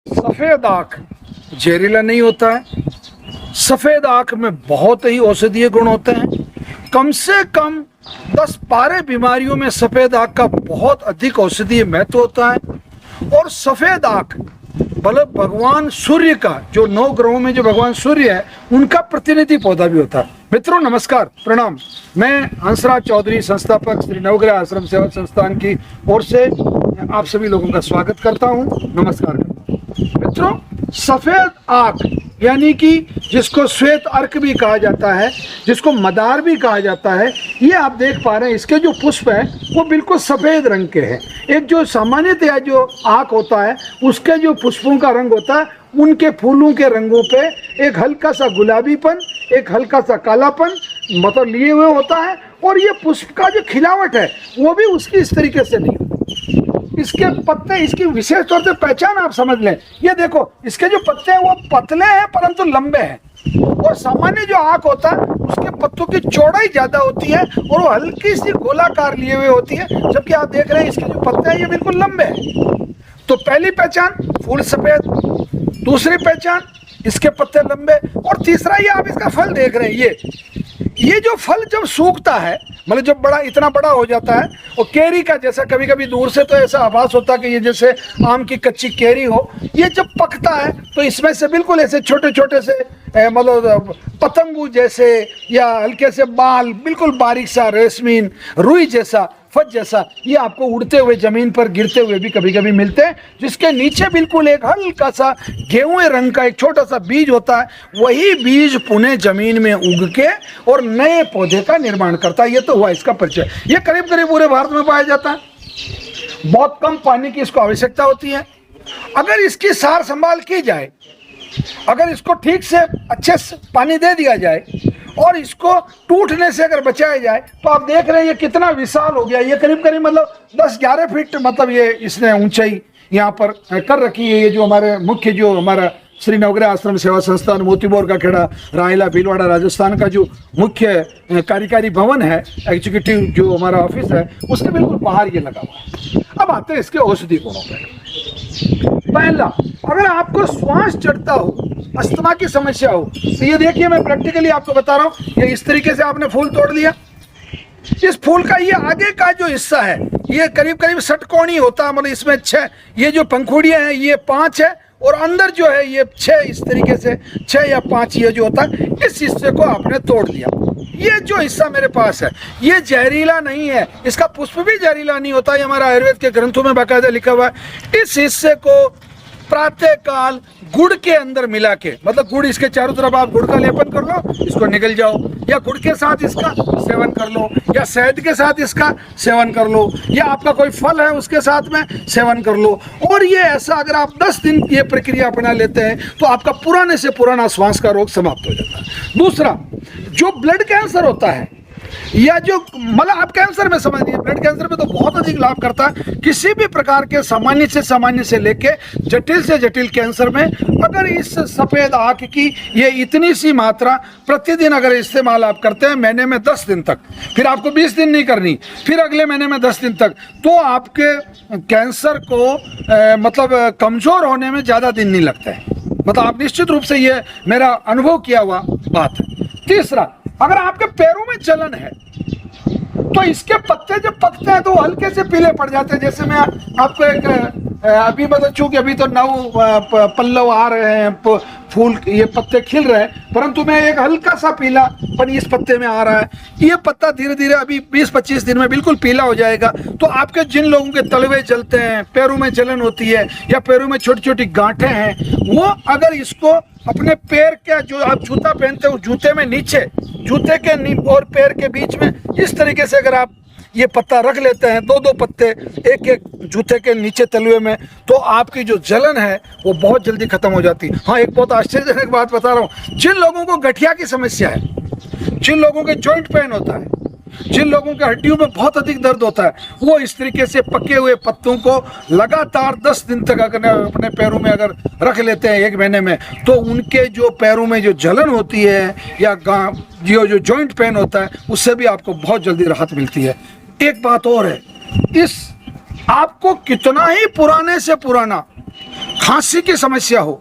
सफेद आंख जहरीला नहीं होता है। सफेद आंख में बहुत ही औषधीय गुण होते हैं। कम से कम 10-12 बीमारियों में सफेद आंख का बहुत अधिक औषधीय महत्व होता है। और सफेद आंख मतलब भगवान सूर्य का, जो 9 ग्रहों में जो भगवान सूर्य है उनका प्रतिनिधि पौधा भी होता है। मित्रों नमस्कार, प्रणाम। मैं हंसराज चौधरी, संस्थापक श्री नवग्रह आश्रम सेवा संस्थान की ओर से आप सभी लोगों का स्वागत करता हूं, नमस्कार करता हूं। मित्रों, सफेद आंख यानी कि जिसको श्वेत अर्क भी कहा जाता है, जिसको मदार भी कहा जाता है, ये आप देख पा रहे हैं इसके जो पुष्प है वो बिल्कुल सफ़ेद रंग के हैं। एक जो सामान्यतया जो आंख होता है उसके जो पुष्पों का रंग होता है, उनके फूलों के रंगों पे एक हल्का सा गुलाबीपन, एक हल्का सा कालापन मतलब लिए हुए होता है। और ये पुष्प का जो खिलावट है वो भी उसकी इस तरीके से नहीं। इसके पत्ते, इसकी विशेष तौर से पहचान आप समझ लें। ये देखो, इसके जो पत्ते हैं वो पतले हैं परंतु लंबे हैं। और सामान्य जो आंख होता है उसके पत्तों की चौड़ाई ज्यादा होती है और वो हल्की सी गोलाकार लिए हुए होती है, जबकि आप देख रहे हैं इसके जो पत्ते हैं ये बिल्कुल लंबे हैं। तो पहली पहचान फूल सफेद, दूसरी पहचान इसके पत्ते लंबे, और तीसरा ये आप इसका फल देख रहे हैं। ये जो फल जब सूखता है मतलब जब बड़ा इतना बड़ा हो जाता है, और केरी का जैसा कभी कभी दूर से तो ऐसा आभास होता है कि ये जैसे आम की कच्ची केरी हो, ये जब पकता है तो इसमें से बिल्कुल ऐसे छोटे छोटे से मतलब पतंगू जैसे या हल्के से बाल, बिल्कुल बारीक सा रेशमीन रुई जैसा, फज जैसा, ये आपको उड़ते हुए जमीन पर गिरते हुए भी कभी कभी मिलते हैं, जिसके नीचे बिल्कुल एक हल्का सा गेहूं रंग का एक छोटा सा बीज होता है। वही बीज पुनः जमीन में उग के और नए पौधे का निर्माण करता है। ये तो हुआ इसका परिचय। ये करीब करीब पूरे भारत में पाया जाता है। बहुत कम पानी की इसको आवश्यकता होती है। अगर इसकी सार संभाल की जाए, अगर इसको ठीक से अच्छे से पानी दे दिया जाए और इसको टूटने से अगर बचाया जाए, तो आप देख रहे हैं ये कितना विशाल हो गया। ये करीब करीब मतलब 10-11 फीट मतलब ये इसने ऊंचाई यहाँ पर कर रखी है। ये जो हमारे मुख्य जो हमारा श्री नवग्रह आश्रम सेवा संस्थान मोतीबोर का खेड़ा रायला भीलवाड़ा राजस्थान का जो मुख्य कार्यकारी भवन है, एग्जीक्यूटिव जो हमारा ऑफिस है, उसके बिल्कुल बाहर ये लगा हुआ है। अब आते हैं इसके औषधि गुणों पर। पहला, अगर आपको श्वास चढ़ता हो, अस्थमा की समस्या हो, तो ये देखिए मैं प्रैक्टिकली आपको बता रहा हूँ। ये इस तरीके से आपने फूल तोड़ लिया। इस फूल का ये आगे का जो हिस्सा है ये करीब करीब षटकोणी होता है, मतलब इसमें 6 ये जो पंखुड़ियां हैं ये 5 है, और अंदर जो है ये 6 इस तरीके से 6 या 5 ये जो होता है, इस हिस्से को आपने तोड़ लिया। ये जो हिस्सा मेरे पास है ये जहरीला नहीं है, इसका पुष्प भी जहरीला नहीं होता। ये हमारा आयुर्वेद के ग्रंथों में बाकायदा लिखा हुआ है। इस हिस्से को प्रातः काल गुड़ के अंदर मिला के, मतलब गुड़ इसके चारों तरफ आप गुड़ का लेपन कर लो, इसको निगल जाओ, या गुड़ के साथ इसका सेवन कर लो, या शहद के साथ इसका सेवन कर लो, या आपका कोई फल है उसके साथ में सेवन कर लो। और ये ऐसा अगर आप 10 दिन ये प्रक्रिया अपना लेते हैं तो आपका पुराने से पुराना श्वास का रोग समाप्त हो जाता है। दूसरा, जो ब्लड कैंसर होता है या जो मतलब आप कैंसर में समझ लीजिए, ब्लड कैंसर में तो बहुत अधिक लाभ करता है। किसी भी प्रकार के सामान्य से लेके जटिल से जटिल कैंसर में अगर इस सफेद आंख की ये इतनी सी मात्रा प्रतिदिन अगर इस्तेमाल आप करते हैं, महीने में 10 दिन तक, फिर आपको 20 दिन नहीं करनी, फिर अगले महीने में 10 दिन तक, तो आपके कैंसर को मतलब कमजोर होने में ज्यादा दिन नहीं लगता है। मतलब आप निश्चित रूप से ये मेरा अनुभव किया हुआ बात है। तीसरा, अगर आपके पैरों में जलन है तो इसके पत्ते जब पकते हैं तो हल्के से पीले पड़ जाते हैं। जैसे मैं आपको एक अभी मतलब चूंकि अभी तो 9 पल्लव आ रहे हैं, फूल ये पत्ते खिल रहे हैं, परंतु मैं एक हल्का सा पीलापन इस पत्ते में आ रहा है। ये पत्ता धीरे धीरे अभी 20-25 दिन में बिल्कुल पीला हो जाएगा। तो आपके जिन लोगों के तलवे जलते हैं, पैरों में जलन होती है या पैरों में छोटी छोटी गांठें हैं, वो अगर इसको अपने पैर के जो आप जूता पहनते हो जूते में नीचे, जूते के और पैर के बीच में इस तरीके से अगर आप ये पत्ता रख लेते हैं, 2-2 पत्ते एक एक जूते के नीचे तलवे में, तो आपकी जो जलन है वो बहुत जल्दी खत्म हो जाती है। हाँ, एक बहुत आश्चर्यजनक बात बता रहा हूँ। जिन लोगों को गठिया की समस्या है, जिन लोगों के जॉइंट पेन होता है, जिन लोगों के हड्डियों में बहुत अधिक दर्द होता है, वो इस तरीके से पके हुए पत्तों को लगातार 10 दिन तक अगर अपने पैरों में अगर रख लेते हैं 1 महीने में, तो उनके जो पैरों में जो जलन होती है या जो जॉइंट पेन होता है उससे भी आपको बहुत जल्दी राहत मिलती है। एक बात और है, इस आपको कितना ही पुराने से पुराना खांसी की समस्या हो,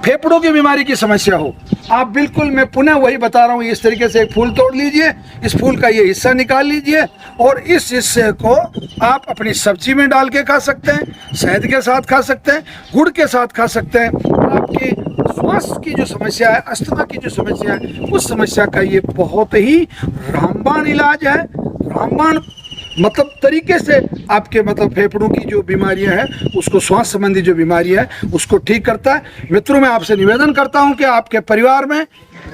फेफड़ों की बीमारी की समस्या हो, आप बिल्कुल, मैं पुनः वही बता रहा हूँ, इस तरीके से एक फूल तोड़ लीजिए, इस फूल का ये हिस्सा निकाल लीजिए और इस हिस्से को आप अपनी सब्जी में डाल के खा सकते हैं, शहद के साथ खा सकते हैं, गुड़ के साथ खा सकते हैं। आपकी श्वास की जो समस्या है, अस्थमा की जो समस्या है, उस समस्या का ये बहुत ही रामबाण इलाज है। रामबाण मतलब तरीके से आपके मतलब फेफड़ों की जो बीमारियां हैं, उसको श्वास संबंधी जो बीमारी है उसको ठीक करता है। मित्रों, मैं आपसे निवेदन करता हूं कि आपके परिवार में,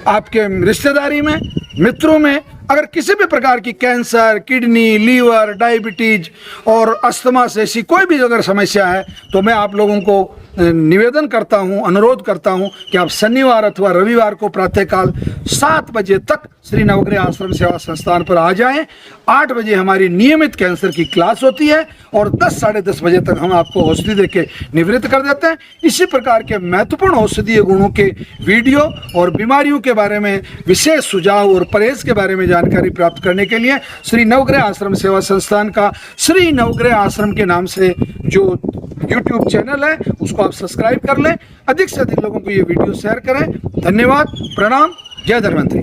आपके रिश्तेदारी में, मित्रों में अगर किसी भी प्रकार की कैंसर, किडनी, लीवर, डायबिटीज और अस्थमा से ऐसी कोई भी अगर समस्या है तो मैं आप लोगों को निवेदन करता हूं, अनुरोध करता हूं कि आप शनिवार अथवा रविवार को प्रातःकाल 7 बजे तक श्री नवग्रह आश्रम सेवा संस्थान पर आ जाएं। 8 बजे हमारी नियमित कैंसर की क्लास होती है और 10 साढ़े 10 बजे तक हम आपको औषधि देके निवृत्त कर देते हैं। इसी प्रकार के महत्वपूर्ण औषधीय गुणों के वीडियो और बीमारियों के बारे में विशेष सुझाव और परहेज के बारे में जानकारी प्राप्त करने के लिए श्री नवग्रह आश्रम सेवा संस्थान का श्री नवग्रह आश्रम के नाम से जो YouTube चैनल है उसको आप सब्सक्राइब कर लें। अधिक से अधिक लोगों को ये वीडियो शेयर करें। धन्यवाद, प्रणाम, जय धन्वंतरी।